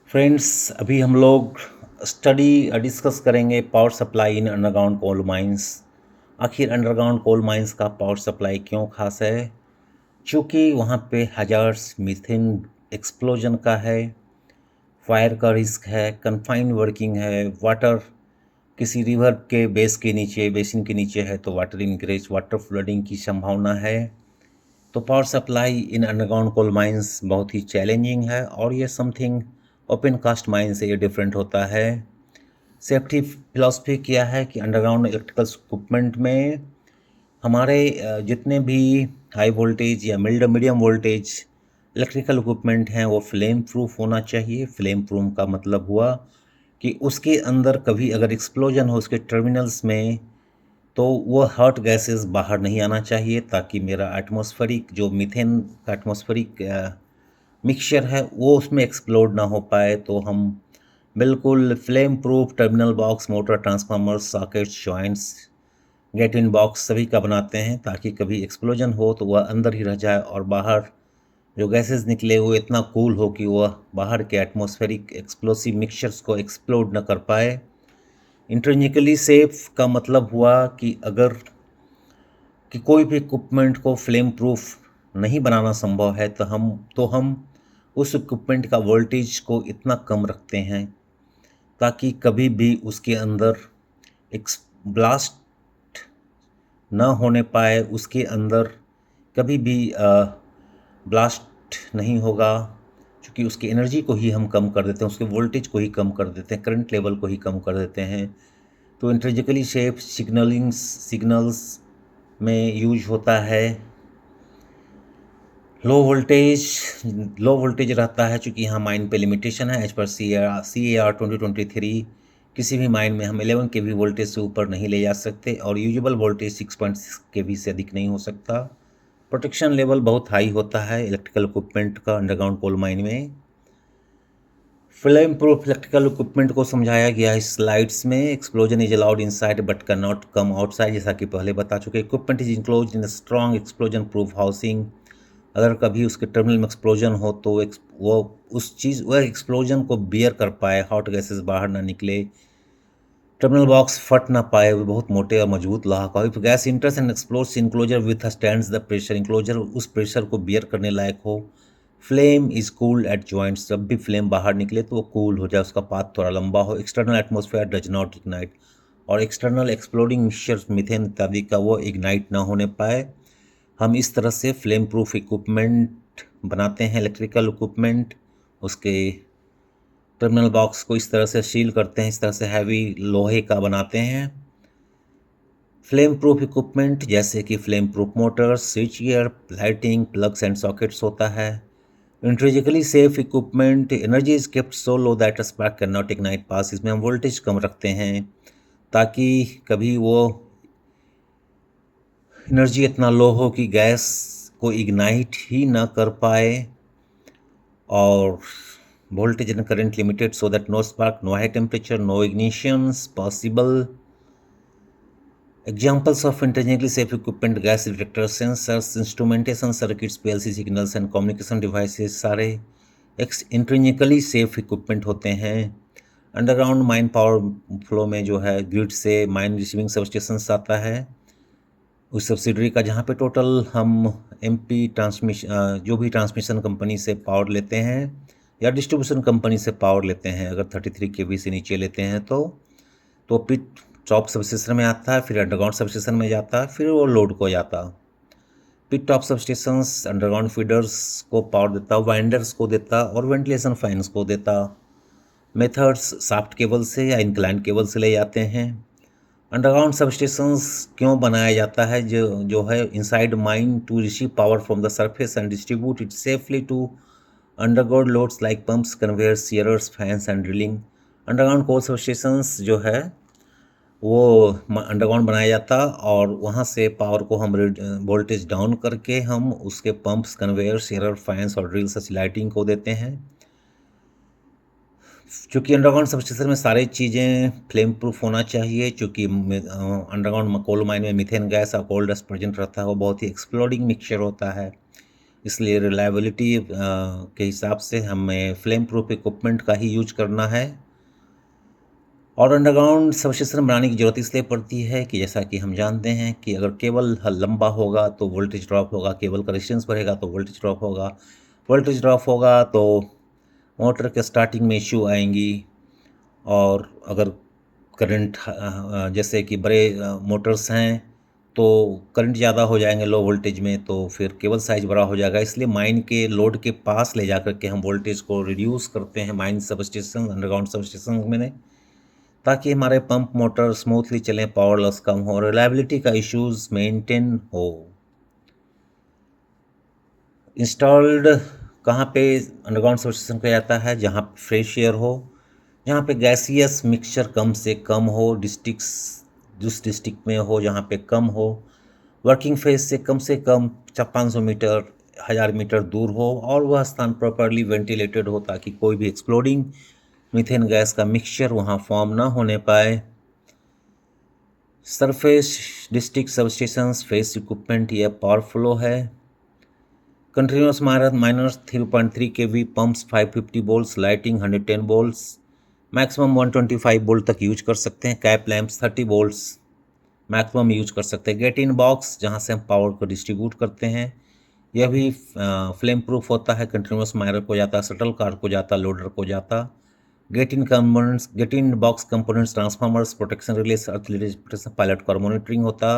Friends, अभी हम लोग डिस्कस करेंगे power supply in underground coal mines. आखिर अंडरग्राउंड कोल माइंस का पावर सप्लाई क्यों खास है? क्योंकि वहाँ पे हजार्स मीथेन एक्सप्लोजन का है, फायर का रिस्क है, कन्फाइंड वर्किंग है, वाटर किसी रिवर के बेसिन के नीचे है तो वाटर इनग्रेस, वाटर फ्लडिंग की संभावना है। तो power supply in underground coal mines बहुत ही चैलेंजिंग है और ये समथिंग ओपन कास्ट माइन से ये डिफरेंट होता है। सेफ्टी फिलॉसफी क्या है कि अंडरग्राउंड इलेक्ट्रिकल इक्विपमेंट में हमारे जितने भी हाई वोल्टेज या मीडियम वोल्टेज इलेक्ट्रिकल इक्विपमेंट हैं वो फ्लेम प्रूफ होना चाहिए। फ्लेम प्रूफ का मतलब हुआ कि उसके अंदर कभी अगर एक्सप्लोजन हो उसके टर्मिनल्स में तो वो हॉट गैसेस बाहर नहीं आना चाहिए, ताकि मेरा एटमॉस्फेरिक जो मीथेन का एटमॉस्फेरिक मिक्सचर है वो उसमें एक्सप्लोड ना हो पाए। तो हम बिल्कुल flame proof terminal box, motor, transformer, sockets, joints, get in box सभी का बनाते हैं, ताकि कभी एक्सप्लोजन हो तो वह अंदर ही रह जाए और बाहर जो गैसेस निकले वो इतना कूल हो कि वह बाहर के एटमॉस्फेरिक एक्सप्लोसिव मिक्सचर्स को एक्सप्लोड न कर पाए। इंट्रिंसिकली सेफ का मतलब हुआ कि अगर कि कोई भी इक्विपमेंट को फ्लेम प्रूफ नहीं बनाना संभव है तो हम उस इक्विपमेंट का वोल्टेज को इतना कम रखते हैं ताकि कभी भी उसके अंदर एक ब्लास्ट न होने पाए, उसके अंदर कभी भी ब्लास्ट नहीं होगा, क्योंकि उसकी एनर्जी को ही हम कम कर देते हैं, उसके वोल्टेज को ही कम कर देते हैं, करंट लेवल को ही कम कर देते हैं। तो इंट्रिंसिकली सेफ सिग्नल्स में यूज होता है। लो वोल्टेज रहता है, चूँकि यहाँ माइन पे लिमिटेशन है। एज पर CAR 2023 किसी भी माइन में हम 11 kV वोल्टेज से ऊपर नहीं ले जा सकते और यूजुअल वोल्टेज 6.6 kV से अधिक नहीं हो सकता। प्रोटेक्शन लेवल बहुत हाई होता है इलेक्ट्रिकल इक्विपमेंट का अंडरग्राउंड कोल माइन में। फ्लेम प्रूफ इलेक्ट्रिकल इक्विपमेंट को समझाया गया है स्लाइड्स में। Explosion is allowed inside but can not come outside, जैसा कि पहले बता चुके। Equipment is enclose in strong explosion proof housing. अगर कभी उसके टर्मिनल में एक्सप्लोजन हो तो वह एक्सप्लोजन को बियर कर पाए, हॉट गैसेस बाहर ना निकले, टर्मिनल बॉक्स फट ना पाए, वो बहुत मोटे और मजबूत लोहा का। If gas enters and explodes enclosure withstands the pressure, enclosure उस प्रेशर को बियर करने लायक हो। Flame is cooled at joints, जब भी फ्लेम बाहर निकले तो वो कूल हो जाए, उसका पाथ थोड़ा लंबा हो। External atmosphere does not ignite, और एक्सटर्नल एक्सप्लोडिंग मिक्सचर मीथेन इत्यादि का वो इग्नाइट ना होने पाए। हम इस तरह से फ्लेम प्रूफ इक्विपमेंट बनाते हैं इलेक्ट्रिकल इक्विपमेंट। उसके टर्मिनल बॉक्स को इस तरह से सील करते हैं, इस तरह से हैवी लोहे का बनाते हैं। फ्लेम प्रूफ इक्विपमेंट जैसे कि flame proof motors, switch gear, lighting, plugs and sockets होता है। Intrinsically safe equipment, energy is kept so low that a spark can not ignite पास, इसमें हम वोल्टेज कम रखते हैं ताकि कभी वो एनर्जी इतना लो हो कि गैस को इग्नाइट ही ना कर पाए, और voltage and current limited so that no spark, no high temperature, no ignitions possible. Examples of intelligently safe equipment: gas detectors, sensors, instrumentation circuits, PLC signals and communication devices सारे intrinsically safe equipment होते हैं। Underground mine power flow में जो है grid से mine receiving substations आता है, उस सब्सिडरी का, जहाँ पे टोटल हम MP ट्रांसमिशन जो भी ट्रांसमिशन कंपनी से पावर लेते हैं या डिस्ट्रीब्यूशन कंपनी से पावर लेते हैं, अगर 33 kV से नीचे लेते हैं तो पिट टॉप सबस्टेशन में आता है, फिर अंडरग्राउंड सबस्टेशन में जाता है, फिर वो लोड को जाता। पिट टॉप सबस्टेशंस अंडरग्राउंड फीडर्स को पावर देता, वाइंडर्स को देता और वेंटिलेशन फैंस को देता। मेथड्स सॉफ्ट केबल से या इंक्लाइंड केबल से ले जाते हैं। अंडरग्राउंड सबस्टेशंस क्यों बनाया जाता है? जो है inside mine to receive power from the surface and distribute it safely to underground loads like pumps, conveyors, shearers, fans and drilling. Underground coal substations जो है वो अंडरग्राउंड बनाया जाता और वहाँ से पावर को हम वोल्टेज डाउन करके हम उसके पंप्स, कन्वेयर, शीयरर, फैंस और ड्रिल से लाइटिंग को देते हैं। चूँकि अंडरग्राउंड सबस्टेशन में सारी चीज़ें फ्लेम प्रूफ होना चाहिए, चूँकि अंडरग्राउंड कोल माइन में मीथेन गैस और कोल डस्ट प्रेजेंट रहता है, वो बहुत ही एक्सप्लोडिंग मिक्सचर होता है। इसलिए रिलायबिलिटी के हिसाब से हमें फ्लेम प्रूफ इक्विपमेंट का ही यूज करना है। और अंडरग्राउंड सबस्टेशन बनाने की ज़रूरत इसलिए पड़ती है कि जैसा कि हम जानते हैं कि अगर केबल लंबा होगा तो वोल्टेज ड्रॉप होगा, केबल का रेजिस्टेंस बढ़ेगा तो वोल्टेज ड्रॉप होगा, वोल्टेज ड्रॉप होगा तो मोटर के स्टार्टिंग में इश्यू आएंगी। और अगर करंट जैसे कि बड़े मोटर्स हैं तो करंट ज़्यादा हो जाएंगे लो वोल्टेज में, तो फिर केबल साइज बड़ा हो जाएगा। इसलिए माइन के लोड के पास ले जा कर के हम वोल्टेज को रिड्यूस करते हैं माइन सबस्टेशन, अंडरग्राउंड सबस्टेशन में, ताकि हमारे पंप मोटर स्मूथली चलें, पावर लॉस कम हो, रिलायबिलिटी का इश्यूज मेंटेन हो। इंस्टॉल्ड कहाँ पे अंडरग्राउंड सबस्टेशन किया जाता है? जहाँ फ्रेश एयर हो, जहाँ पे गैसियस मिक्सचर कम से कम हो, जिस डिस्ट्रिक्ट में हो जहाँ पे कम हो, वर्किंग फेज से कम 500 मीटर 1000 मीटर दूर हो, और वह स्थान प्रॉपरली वेंटिलेटेड हो ताकि कोई भी एक्सप्लोडिंग मीथेन गैस का मिक्सचर वहाँ फॉर्म ना होने पाए। Surface district substations face equipment यह पावर फ्लो है। Continuous minus 3.3 kV pumps 550 volts, lighting 110 volts, maximum 125 volt तक यूज कर सकते हैं। Cap lamps 30 volts maximum use कर सकते हैं। गेट इन बॉक्स जहाँ से हम पावर को डिस्ट्रीब्यूट करते हैं, यह भी फ्लेम प्रूफ होता है। कंटिन्यूस माइनर को जाता, शटल कार को जाता, लोडर को जाता। Get in box components, transformers, protection रिलेस, earth protection, pilot का मॉनिटरिंग होता।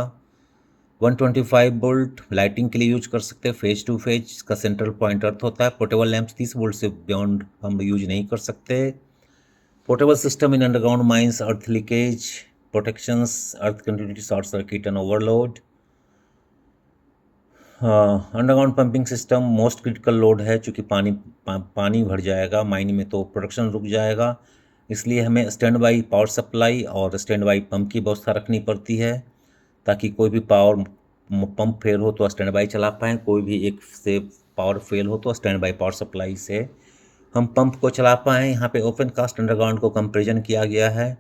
125 वोल्ट लाइटिंग के लिए यूज कर सकते हैं। फेज टू फेज का सेंट्रल पॉइंट अर्थ होता है। पोर्टेबल लैंप्स 30 वोल्ट से बियॉन्ड हम यूज नहीं कर सकते। Portable system in underground mines, earth leakage protections, earth continuity, short circuit and overload. Underground pumping system most critical load है, चूँकि पानी भर जाएगा माइन में तो प्रोडक्शन रुक जाएगा। इसलिए हमें स्टैंड बाई पावर सप्लाई और स्टैंड बाई पंप की व्यवस्था रखनी पड़ती है, ताकि कोई भी पावर पंप फेल हो तो स्टैंड बाई चला पाएँ, कोई भी एक से पावर फेल हो तो स्टैंड बाई पावर सप्लाई से हम पंप को चला पाएँ। यहाँ पे ओपन कास्ट अंडरग्राउंड को कंपेरिजन किया गया है।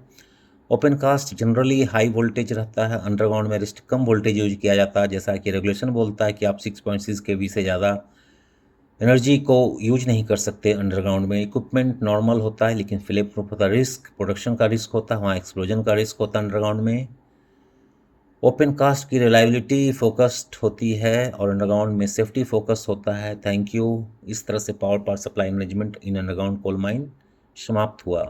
Open cast generally high voltage रहता है, अंडरग्राउंड में कम वोल्टेज यूज किया जाता है। जैसा कि रेगुलेशन बोलता है कि आप 6.6 kV से ज़्यादा एनर्जी को यूज नहीं कर सकते अंडरग्राउंड में। इक्विपमेंट नॉर्मल होता है लेकिन फ्लेम प्रूफ होता है। रिस्क प्रोडक्शन का रिस्क होता है, वहाँ एक्सप्लोजन का रिस्क होता है अंडरग्राउंड में। ओपन कास्ट की रिलायबिलिटी फोकस्ड होती है और अंडरग्राउंड में सेफ्टी फोकस होता है। Thank you. इस तरह से power supply management in underground coal mine समाप्त हुआ।